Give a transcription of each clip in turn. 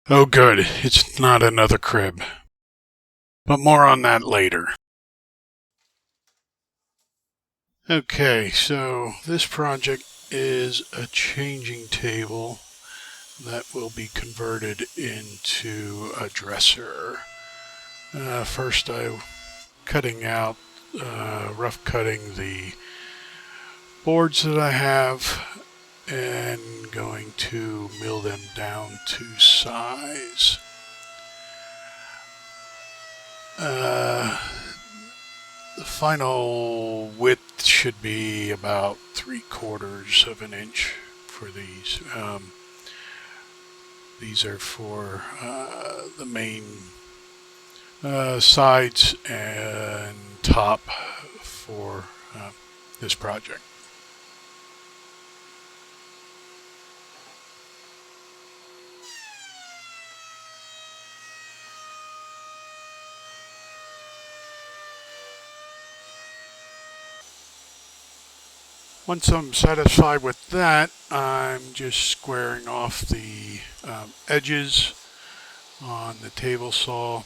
Oh good, it's not another crib. But more on that later. Okay, so this project is a changing table that will be converted into a dresser. First I'm cutting out, rough cutting the boards that I have and going to mill them down to size. The final width should be about 3/4 of an inch for these. These are for the main sides and top for this project. Once I'm satisfied with that, I'm just squaring off the edges on the table saw.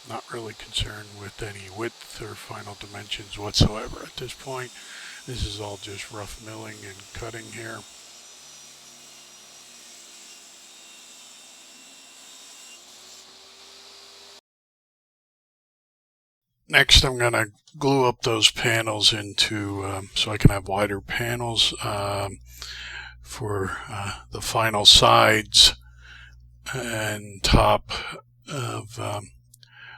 Not really concerned with any width or final dimensions whatsoever at this point. This is all just rough milling and cutting here. Next, I'm going to glue up those panels into so I can have wider panels for the final sides and top of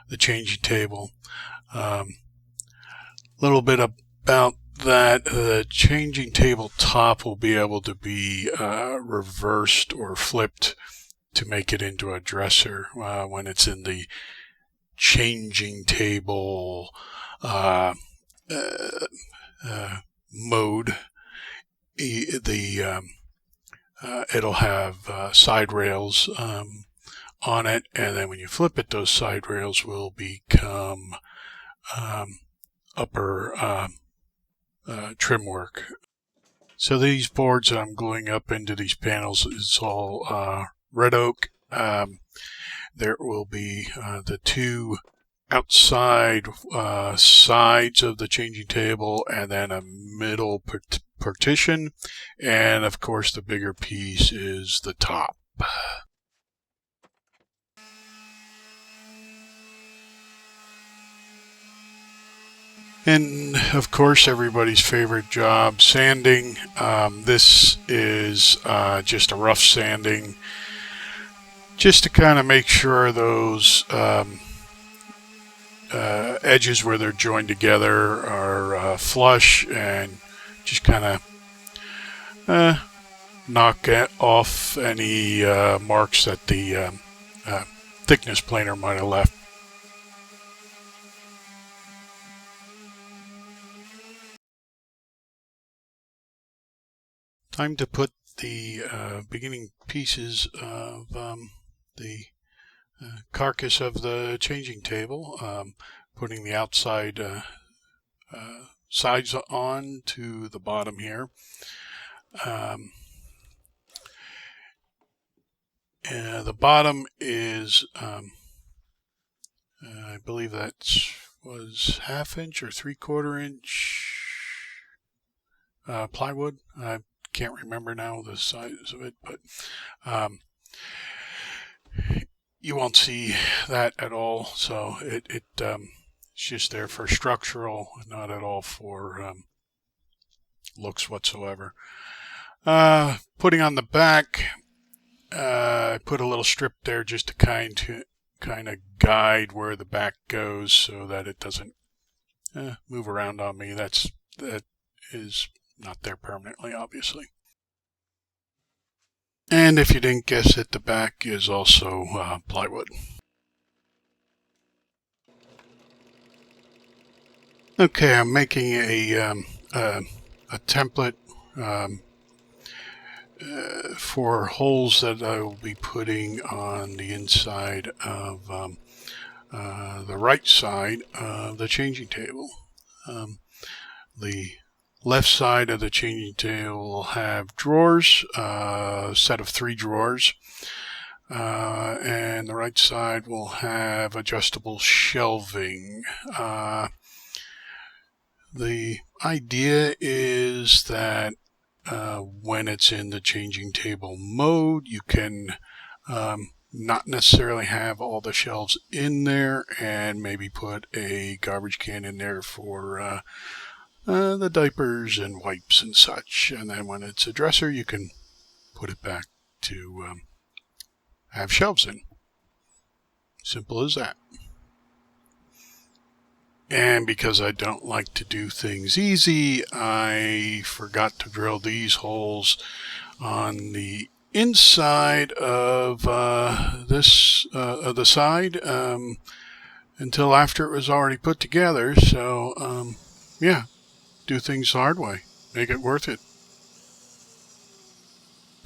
the changing table. Little bit about that. The changing table top will be able to be reversed or flipped to make it into a dresser when it's in the changing table mode. It'll have side rails on it, and then when you flip it, those side rails will become upper trim work. So these boards that I'm gluing up into these panels is all red oak. There will be the two outside sides of the changing table and then a middle partition, and of course the bigger piece is the top. And of course everybody's favorite job, sanding. This is just a rough sanding, just to kind of make sure those edges where they're joined together are flush, and just kind of knock off any marks that the thickness planer might have left. Time to put the beginning pieces of the carcass of the changing table, putting the outside sides on to the bottom here. The bottom is, I believe that was 1/2 inch or 3/4 inch plywood. I can't remember now the size of it, but you won't see that at all. So it's just there for structural, not at all for looks whatsoever. Putting on the back, I put a little strip there just to kind of guide where the back goes so that it doesn't move around on me. That is not there permanently, obviously. And if you didn't guess it, the back is also plywood. Okay, I'm making a template for holes that I will be putting on the inside of the right side of the changing table. The left side of the changing table will have drawers, a set of 3 drawers. and the right side will have adjustable shelving. The idea is that when it's in the changing table mode, you can not necessarily have all the shelves in there, and maybe put a garbage can in there for the diapers and wipes and such. And then when it's a dresser, you can put it back to have shelves in. Simple as that. And because I don't like to do things easy, I forgot to drill these holes on the inside of the side until after it was already put together. So yeah, do things the hard way. Make it worth it.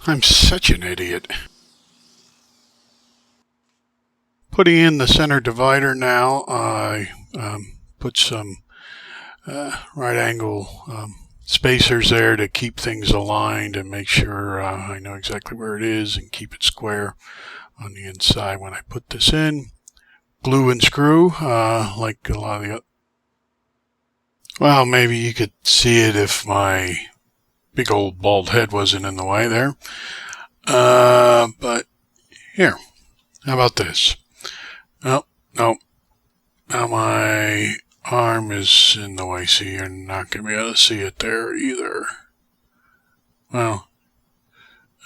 I'm such an idiot. Putting in the center divider now, I put some right angle spacers there to keep things aligned and make sure I know exactly where it is and keep it square on the inside when I put this in. Glue and screw like a lot of the other. Well, maybe you could see it if my big old bald head wasn't in the way there. But here, how about this? Oh, no. Now my arm is in the way, so you're not going to be able to see it there either. Well,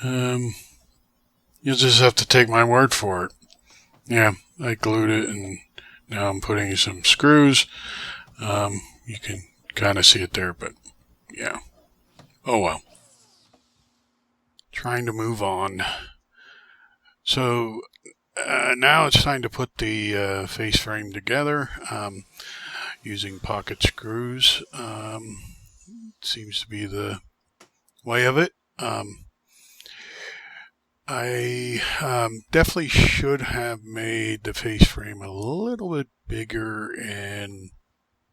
you'll just have to take my word for it. Yeah, I glued it, and now I'm putting some screws. You can kind of see it there, but yeah. Oh well. Trying to move on. So now it's time to put the face frame together using pocket screws. Seems to be the way of it. I definitely should have made the face frame a little bit bigger in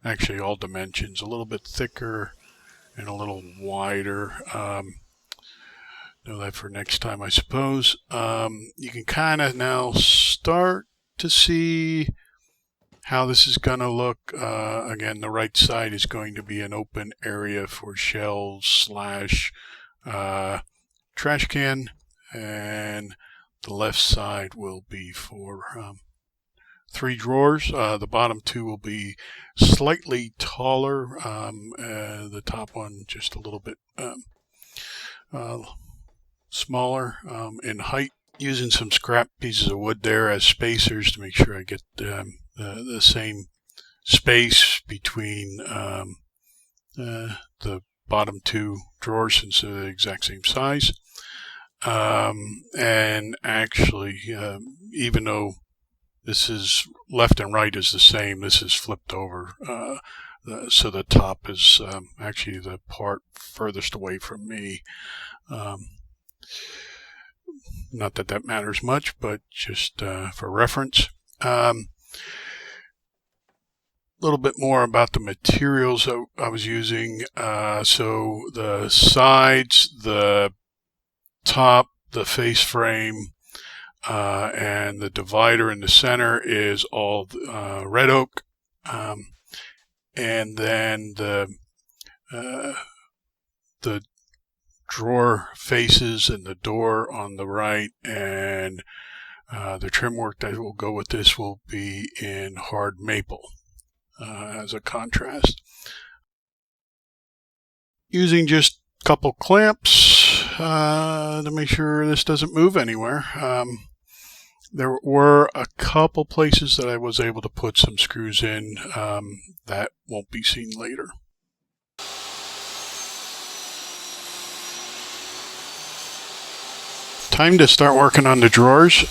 actually all dimensions, a little bit thicker and a little wider. Know that for next time, I suppose. You can kind of now start to see how this is going to look. Again, the right side is going to be an open area for shelves / trash can, and the left side will be for 3 drawers. The bottom 2 will be slightly taller. The top one just a little bit smaller in height. Using some scrap pieces of wood there as spacers to make sure I get the same space between the bottom 2 drawers, since they're the exact same size. And actually, even though this is left and right is the same, this is flipped over. So the top is actually the part furthest away from me. Not that that matters much, but just for reference. A little bit more about the materials that I was using. So the sides, the top, the face frame, and the divider in the center is all red oak. And then the drawer faces and the door on the right, and the trim work that will go with this will be in hard maple as a contrast. Using just a couple clamps to make sure this doesn't move anywhere. There were a couple places that I was able to put some screws in that won't be seen later. Time to start working on the drawers.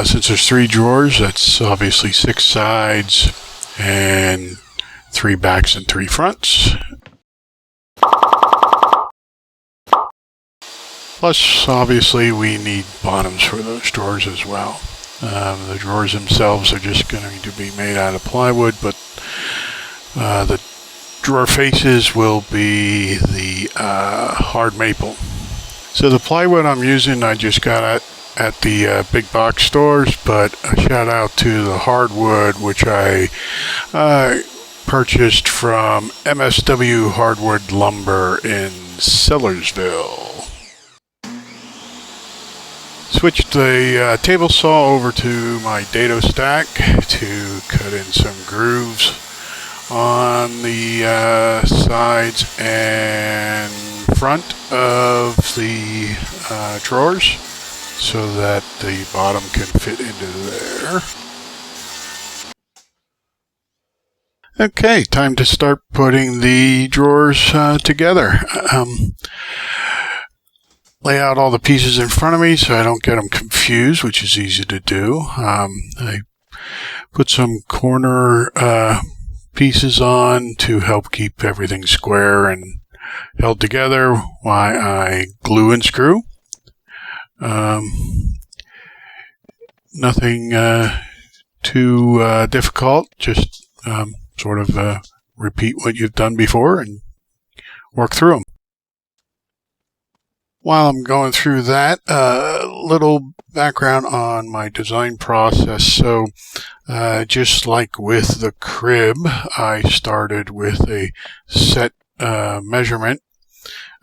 Since there's 3 drawers, that's obviously 6 sides and 3 backs and 3 fronts. Plus, obviously, we need bottoms for those drawers as well. The drawers themselves are just going to be made out of plywood, but the drawer faces will be the hard maple. So the plywood I'm using, I just got at at the big box stores, but a shout out to the hardwood, which I purchased from MSW Hardwood Lumber in Sellersville. Switched the table saw over to my dado stack to cut in some grooves on the sides and front of the drawers so that the bottom can fit into there. Okay, time to start putting the drawers together. Lay out all the pieces in front of me so I don't get them confused, which is easy to do. I put some corner pieces on to help keep everything square and held together while I glue and screw. Nothing too difficult, just sort of repeat what you've done before and work through them. While I'm going through that, a little background on my design process. So just like with the crib, I started with a set measurement.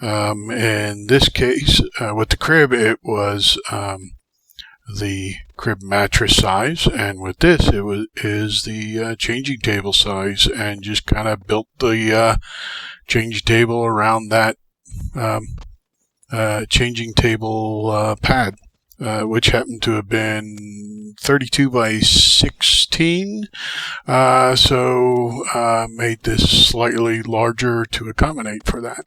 In this case, with the crib, it was the crib mattress size, and with this, is the changing table size, and just kind of built the changing table around that changing table pad, which happened to have been 32 by 16, so made this slightly larger to accommodate for that.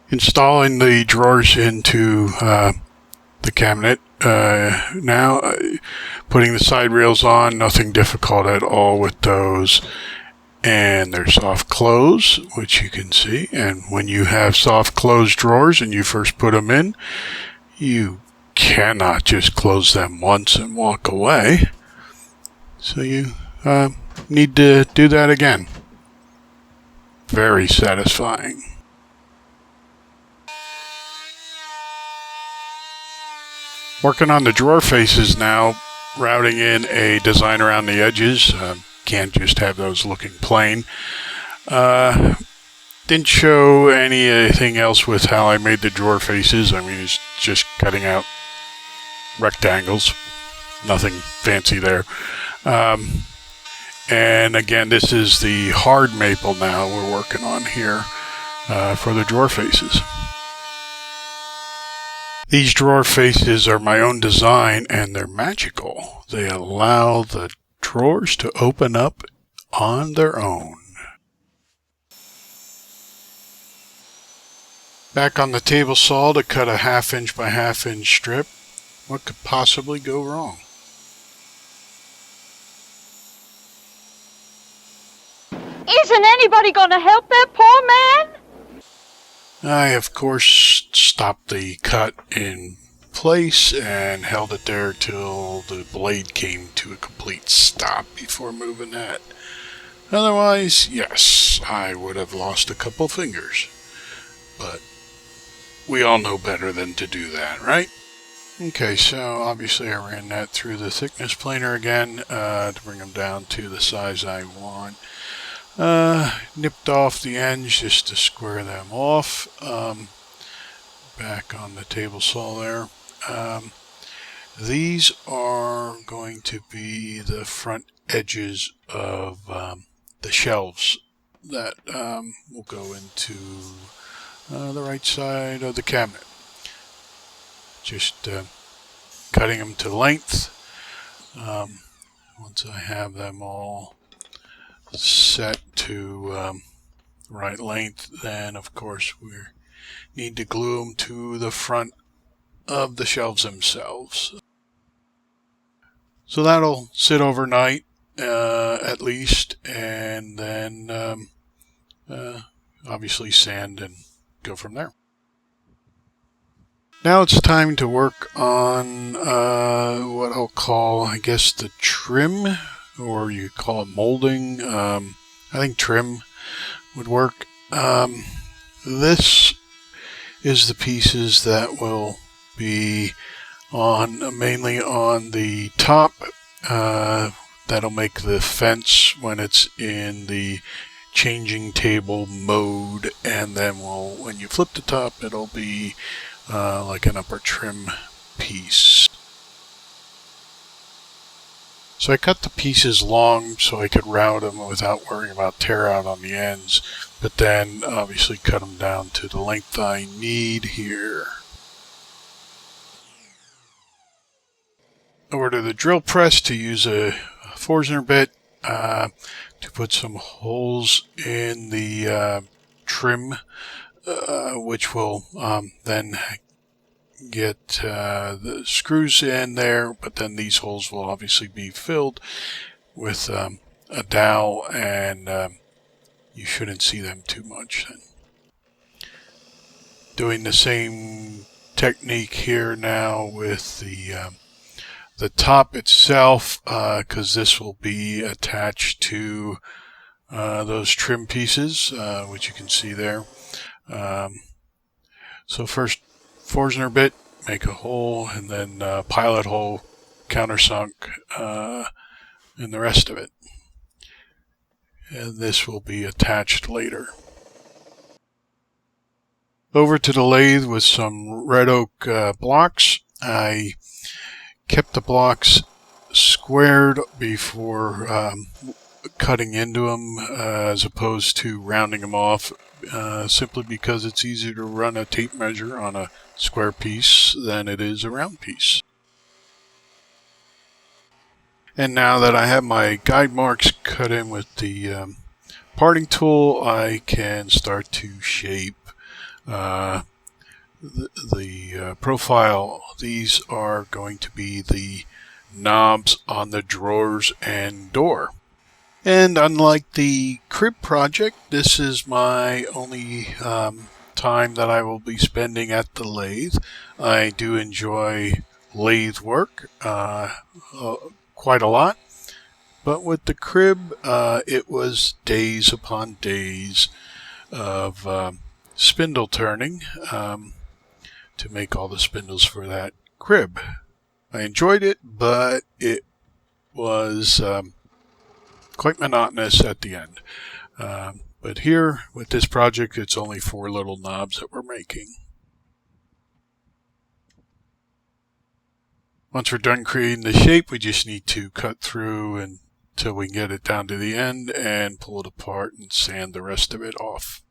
Installing the drawers into the cabinet. Now, putting the side rails on, nothing difficult at all with those. And they're soft close, which you can see. And when you have soft close drawers and you first put them in, you cannot just close them once and walk away. So you need to do that again. Very satisfying. Working on the drawer faces now, routing in a design around the edges. Can't just have those looking plain. Didn't show anything else with how I made the drawer faces. I mean, it's just cutting out rectangles. Nothing fancy there. And again, this is the hard maple now we're working on here for the drawer faces. These drawer faces are my own design, and they're magical. They allow the drawers to open up on their own. Back on the table saw to cut a 1/2 inch by 1/2 inch strip. What could possibly go wrong? Isn't anybody going to help that poor man? I, of course, stopped the cut in place and held it there till the blade came to a complete stop before moving that. Otherwise, yes, I would have lost a couple fingers. But we all know better than to do that, right? Okay, so obviously I ran that through the thickness planer again to bring them down to the size I want. Nipped off the ends just to square them off. Back on the table saw there. These are going to be the front edges of the shelves that will go into the right side of the cabinet. Just cutting them to length. Once I have them all set to right length, then of course we need to glue them to the front of the shelves themselves. So that'll sit overnight at least, and then obviously sand and go from there. Now it's time to work on what I'll call, I guess, the trim, or you call it molding. I think trim would work. This is the pieces that will be mainly on the top. That'll make the fence when it's in the changing table mode, and then when you flip the top, it'll be like an upper trim piece. So I cut the pieces long so I could route them without worrying about tear out on the ends, but then obviously cut them down to the length I need here. Over to the drill press to use a Forstner bit to put some holes in the trim, which will then get the screws in there, but then these holes will obviously be filled with a dowel, and you shouldn't see them too much then. Doing the same technique here now with the top itself, because this will be attached to those trim pieces, which you can see there. So first, Forstner bit, make a hole, and then pilot hole, countersunk, and the rest of it. And this will be attached later. Over to the lathe with some red oak blocks. I kept the blocks squared before cutting into them, as opposed to rounding them off, simply because it's easier to run a tape measure on a square piece than it is a round piece. And now that I have my guide marks cut in with the parting tool, I can start to shape the profile. These are going to be the knobs on the drawers and door. And unlike the crib project, this is my only time that I will be spending at the lathe. I do enjoy lathe work quite a lot, but with the crib, it was days upon days of spindle turning to make all the spindles for that crib. I enjoyed it, but it was quite monotonous at the end. But here, with this project, it's only 4 little knobs that we're making. Once we're done creating the shape, we just need to cut through until we can get it down to the end and pull it apart and sand the rest of it off.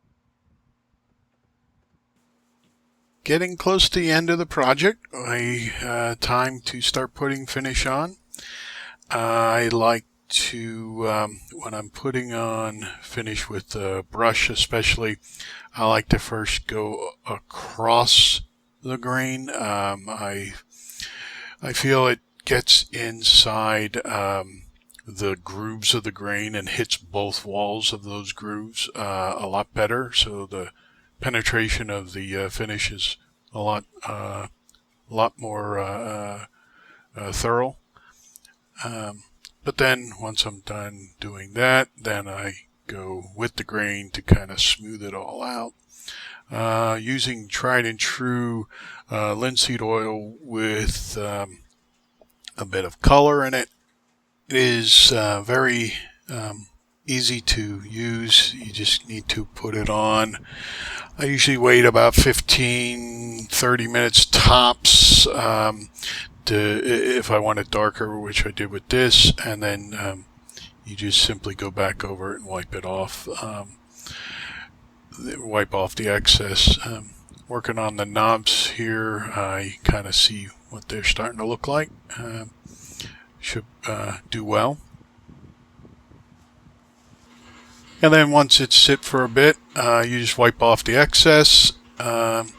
Getting close to the end of the project, time to start putting finish on. I like to, when I'm putting on finish with the brush especially, I like to first go across the grain. I feel it gets inside the grooves of the grain and hits both walls of those grooves a lot better, so the penetration of the finish is a lot more thorough. But then once I'm done doing that, then I go with the grain to kind of smooth it all out. Using tried and true linseed oil with a bit of color in it. It is very easy to use. You just need to put it on. I usually wait about 15-30 minutes tops if I want it darker, which I did with this, and then you just simply go back over it and wipe it off. Wipe off the excess. Working on the knobs here, I kind of see what they're starting to look like. Should do well. And then once it's sit for a bit, you just wipe off the excess, and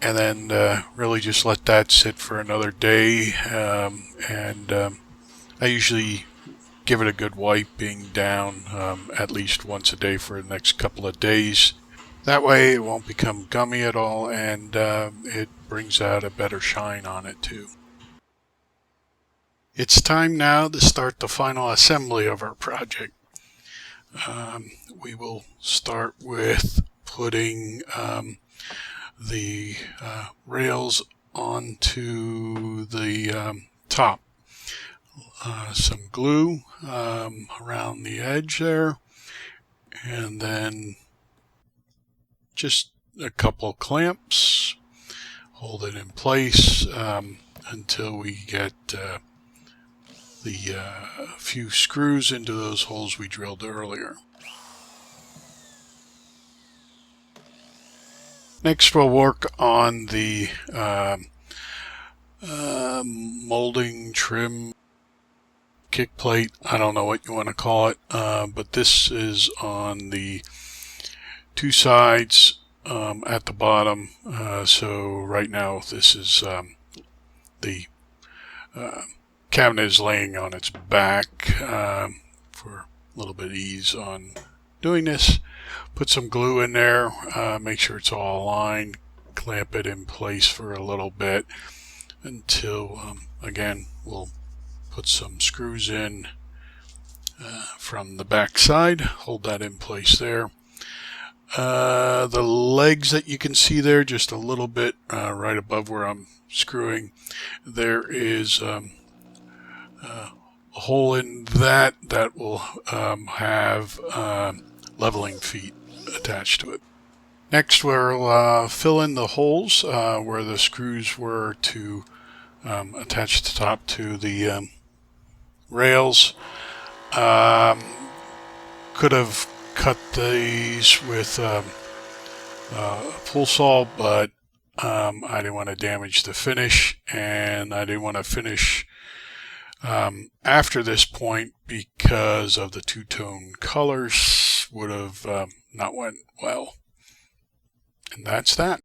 then really just let that sit for another day. I usually give it a good wiping down at least once a day for the next couple of days. That way it won't become gummy at all, and it brings out a better shine on it too. It's time now to start the final assembly of our project. We will start with putting the rails onto the top. Some glue around the edge there, and then just a couple clamps. Hold it in place until we get the few screws into those holes we drilled earlier. Next we'll work on the molding trim kick plate. I don't know what you want to call it, but this is on the two sides at the bottom. So right now this is the cabinet is laying on its back for a little bit of ease on doing this. Put some glue in there, make sure it's all aligned, clamp it in place for a little bit until again we'll put some screws in from the back side, hold that in place there. The legs that you can see there just a little bit right above where I'm screwing, there is a hole in that will have leveling feet attached to it. Next we'll fill in the holes where the screws were to attach the top to the rails. Could have cut these with a pull saw, but I didn't want to damage the finish, and I didn't want to finish after this point because of the two-tone colors would have not went well. And that's that.